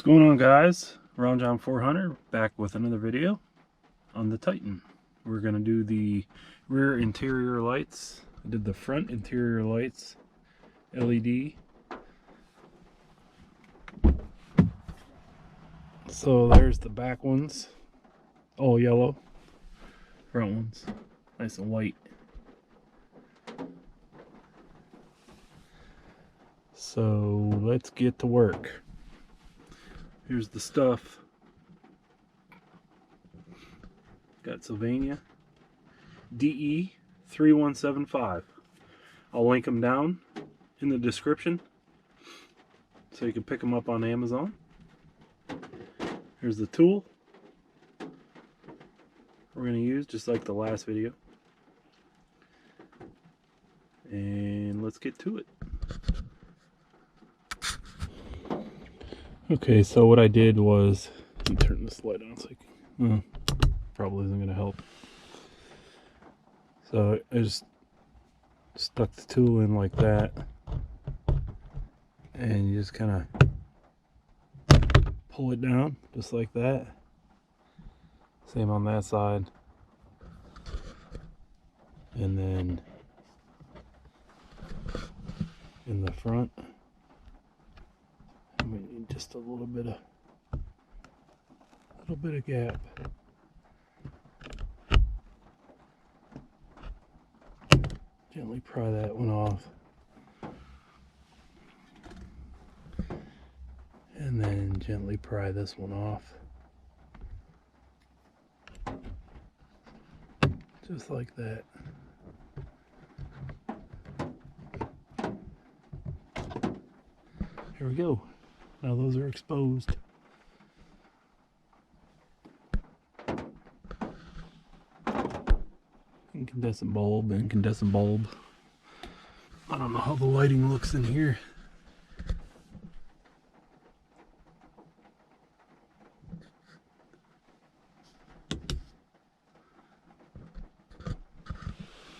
going on, guys? Ron John 400 back with another video on the Titan. We're going to do the rear interior lights. I did the front interior lights LED. So there's the back ones, all yellow. Front ones nice and white. So let's get to work. Here's the stuff. Got Sylvania DE3175. I'll link them down in the description so you can pick them up on Amazon. Here's the tool we're going to use, just like the last video. And let's get to it. Okay, so what I did was, let me turn this light on so probably isn't going to help. So I just stuck the tool in like that, and you just kind of pull it down just like that. Same on that side. And then in the front, we need just a little bit of gap. Gently pry that one off. And then gently pry this one off. Just like that. Here we go. Now those are exposed. Incandescent bulb, incandescent bulb. I don't know how the lighting looks in here.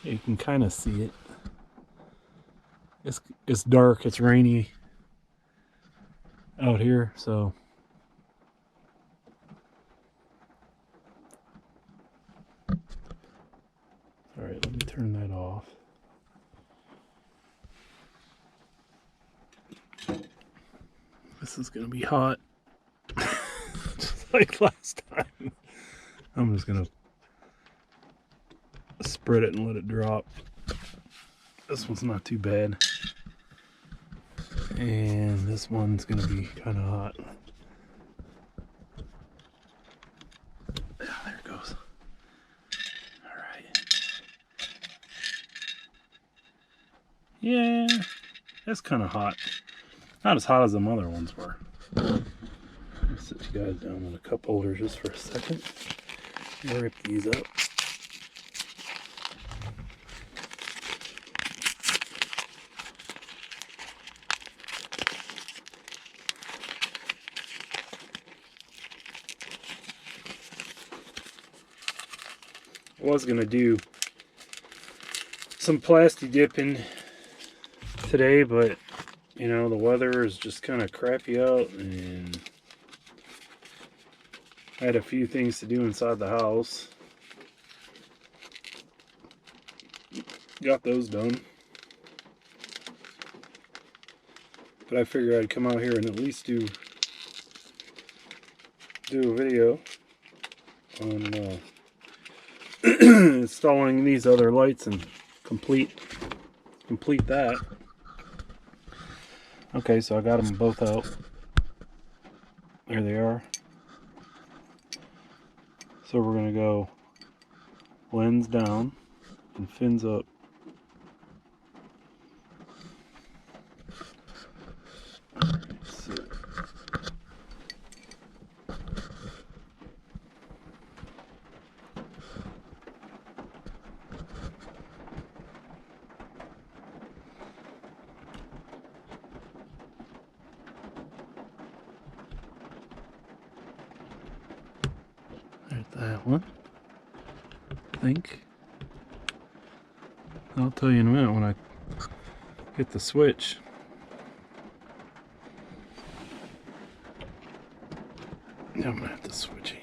You can kind of see it. It's dark, it's rainy out here, so alright, let me turn that off. This is gonna be hot. Just like last time. I'm just gonna spread it and let it drop. This one's not too bad. And this one's gonna be kind of hot. There it goes. Alright. Yeah, that's kind of hot. Not as hot as the other ones were. Let me sit you guys down in a cup holder just for a second. Rip these up. I was going to do some plasti dipping today, but you know, the weather is just kind of crappy out, and I had a few things to do inside the house. Got those done. But I figured I'd come out here and at least do a video on installing these other lights and complete that. Okay, so I got them both out. There they are. So we're going to go lens down and fins up. That one, I think. I'll tell you in a minute when I hit the switch. I'm gonna have to switch hands.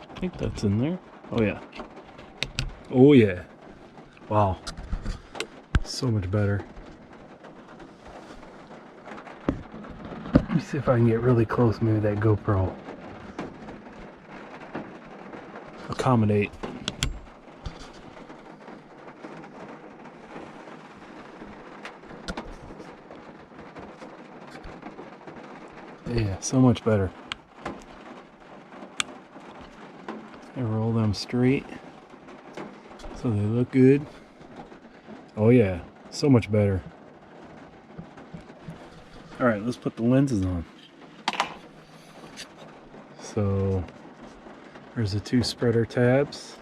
I think that's in there. Oh yeah. Oh yeah. Wow. So much better. Let me see if I can get really close. Maybe that GoPro accommodate. Yeah, so much better. I roll them straight so they look good. Oh yeah, so much better. All right, let's put the lenses on. So there's the two spreader tabs.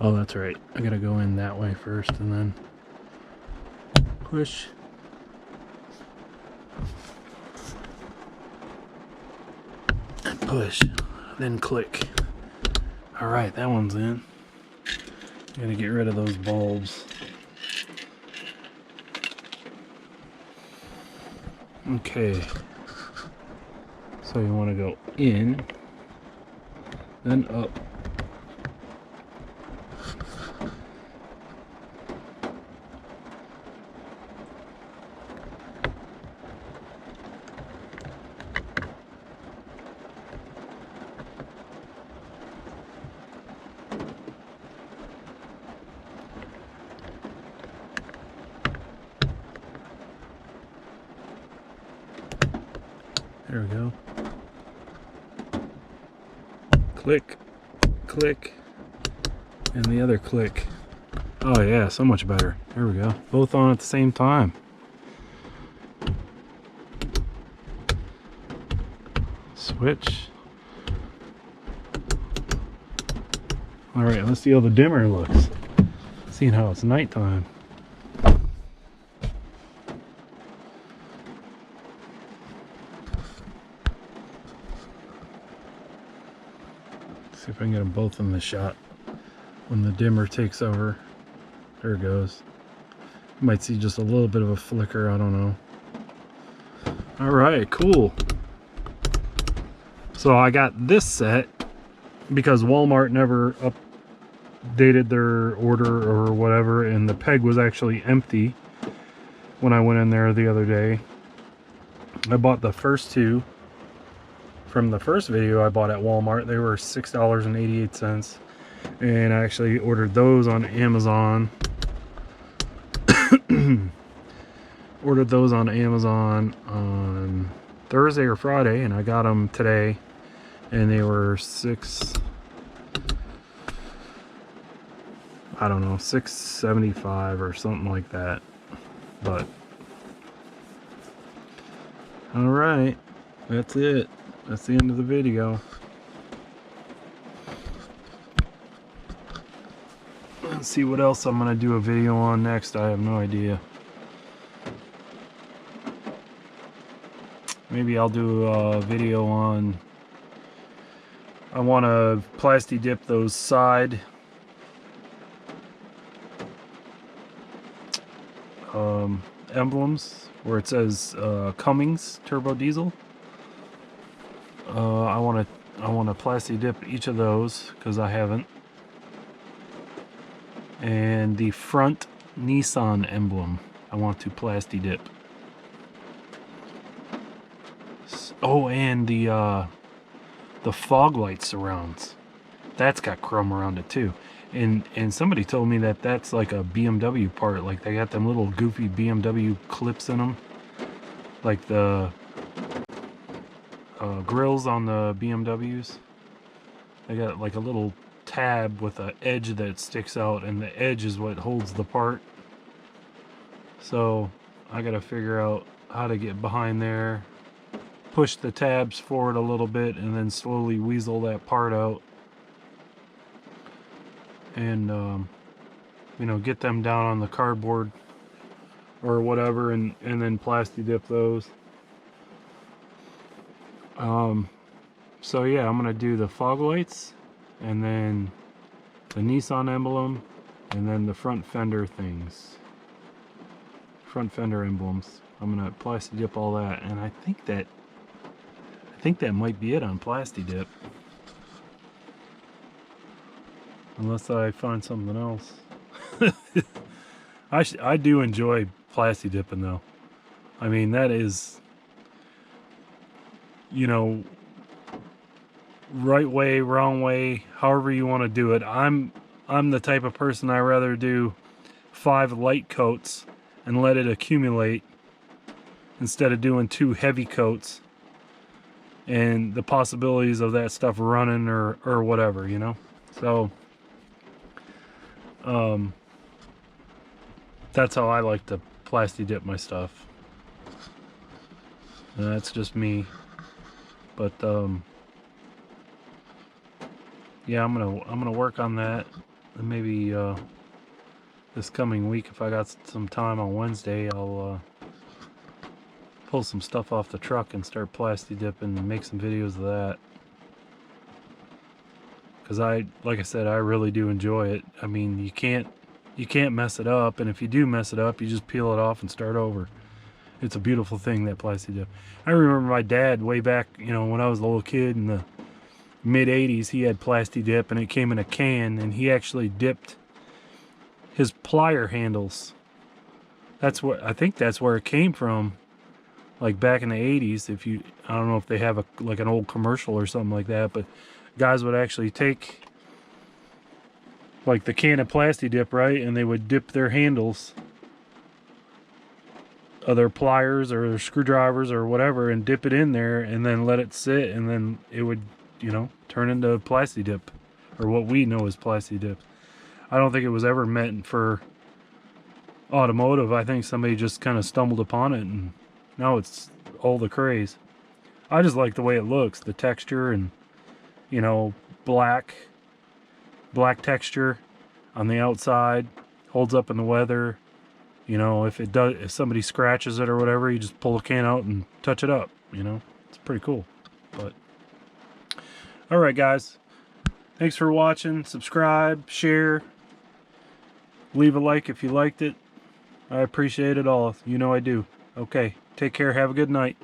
Oh, that's right. I gotta go in that way first and then push. And push. Then click. Alright, that one's in. Gotta get rid of those bulbs. Okay. So you want to go in, then up. There we go. Click, click, and the other click. Oh yeah, so much better. There we go. Both on at the same time. Switch. Alright, let's see how the dimmer looks. Seeing how it's nighttime. See if I can get them both in the shot when the dimmer takes over. There it goes. You might see just a little bit of a flicker, I don't know. Alright, cool. So I got this set because Walmart never updated their order or whatever, and the peg was actually empty when I went in there the other day. I bought the first two from the first video I bought at Walmart. They were $6.88, and I actually ordered those on Amazon. Ordered those on Amazon on Thursday or Friday, and I got them today, and they were $6.75 or something like that. But all right, that's it. That's the end of the video. Let's see what else I'm gonna do a video on next. I have no idea. Maybe I'll do a video on, I want to plasti dip those side emblems where it says Cummins turbo diesel. I want to plasti dip each of those because I haven't. And the front Nissan emblem I want to plasti dip. Oh, and the fog light surrounds, that's got chrome around it too. And somebody told me that that's like a BMW part, like they got them little goofy BMW clips in them, like the grills on the BMWs. They got like a little tab with an edge that sticks out, and the edge is what holds the part. So I gotta figure out how to get behind there, push the tabs forward a little bit, and then slowly weasel that part out, and you know, get them down on the cardboard or whatever, and then plasti dip those. So yeah, I'm gonna do the fog lights, and then the Nissan emblem, and then the front fender things, front fender emblems. I'm gonna plasti dip all that, and I think that might be it on plasti dip, unless I find something else. I do enjoy plasti dipping though. I mean, that is, you know, right way, wrong way, however you want to do it. I'm the type of person, I rather do 5 light coats and let it accumulate instead of doing 2 heavy coats and the possibilities of that stuff running or whatever, you know. So that's how I like to plasti dip my stuff. And that's just me. But yeah, I'm gonna work on that, and maybe this coming week, if I got some time on Wednesday, I'll pull some stuff off the truck and start plasti dipping and make some videos of that. Because like I said, I really do enjoy it. I mean, you can't mess it up, and if you do mess it up, you just peel it off and start over. It's a beautiful thing, that plasti dip. I remember my dad way back, you know, when I was a little kid in the mid-80s, he had plasti dip, and it came in a can, and he actually dipped his plier handles. I think that's where it came from, like back in the 80s. I don't know if they have like an old commercial or something like that, but guys would actually take like the can of plasti dip, right, and they would dip their handles of their pliers or their screwdrivers or whatever, and dip it in there, and then let it sit, and then it would, you know, turn into plasti dip, or what we know as plasti dip. I don't think it was ever meant for automotive. I think somebody just kind of stumbled upon it, and now it's all the craze. I just like the way it looks, the texture, and, you know, black texture on the outside, holds up in the weather. You know, if somebody scratches it or whatever, you just pull the can out and touch it up, you know. It's pretty cool. But all right, guys, thanks for watching. Subscribe, share, leave a like if you liked it. I appreciate it all. You know I do. Okay, take care. Have a good night.